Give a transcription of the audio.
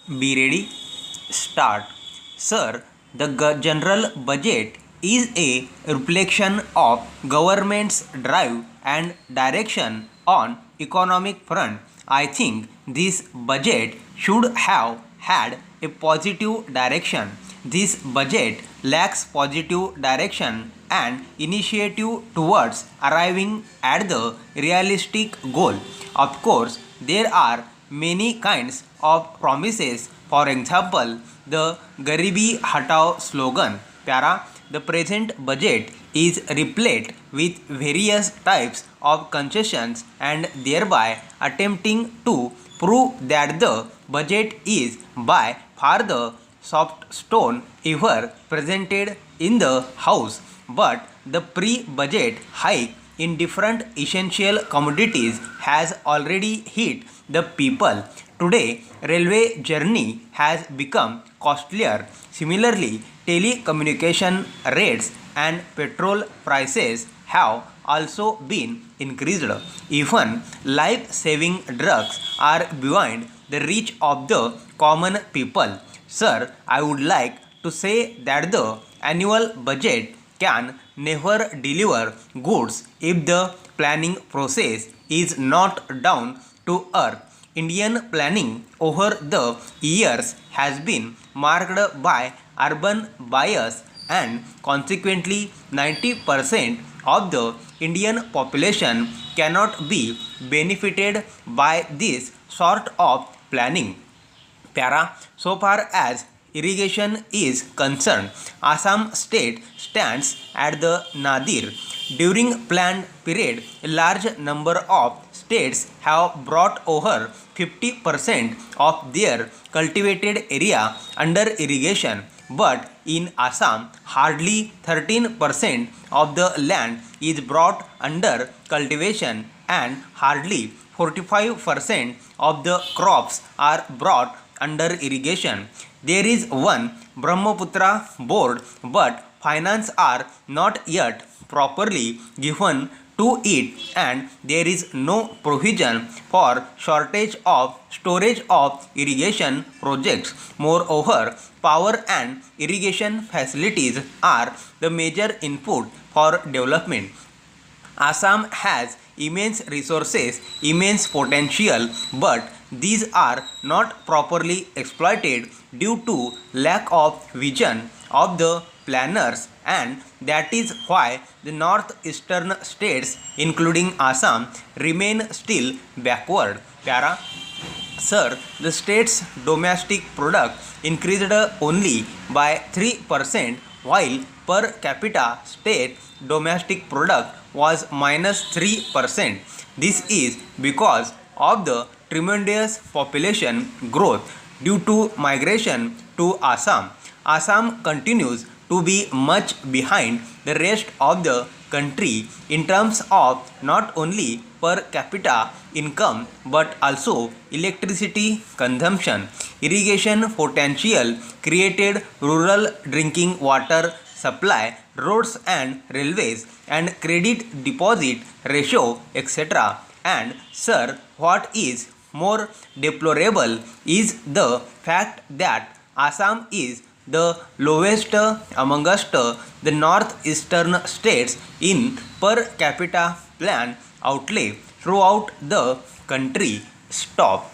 Be ready. Start. Sir, the general budget is a reflection of government's drive and direction on economic front. I think this budget should have had a positive direction. This budget lacks positive direction and initiative towards arriving at the realistic goal. Of course, there are many kinds of promises. For example, the Garibi Hatao slogan. Para, the present budget is replete with various types of concessions and thereby attempting to prove that the budget is by far the soft stone ever presented in the House. But the pre-budget hike in different essential commodities has already hit the people. Today, railway journey has become costlier. Similarly, telecommunication rates and petrol prices have also been increased. Even life-saving drugs are beyond the reach of the common people. Sir, I would like to say that the annual budget can never deliver goods if the planning process is not down to earth. Indian planning over the years has been marked by urban bias and consequently 90% of the Indian population cannot be benefited by this sort of planning. Para, so far as irrigation is concerned, Assam state stands at the nadir. During planned period, a large number of states have brought over 50% of their cultivated area under irrigation. But in Assam, hardly 13% of the land is brought under cultivation and hardly 45% of the crops are brought under irrigation. There is one Brahmaputra board, but finance are not yet properly given to it, and there is no provision for shortage of storage of irrigation projects. Moreover, power and irrigation facilities are the major input for development. Assam has immense resources, immense potential, but these are not properly exploited due to lack of vision of the planners, and that is why the northeastern states including Assam remain still backward. Para, sir, the state's domestic product increased only by 3%, while per capita state domestic product was minus 3%. This is because of the tremendous population growth due to migration to Assam. Assam continues to be much behind the rest of the country in terms of not only per capita income but also electricity consumption. Irrigation potential created rural drinking water supply, roads and railways, and credit deposit ratio, etc. And sir, what is more deplorable is the fact that Assam is the lowest amongst the northeastern states in per capita plan outlay throughout the country. Stop.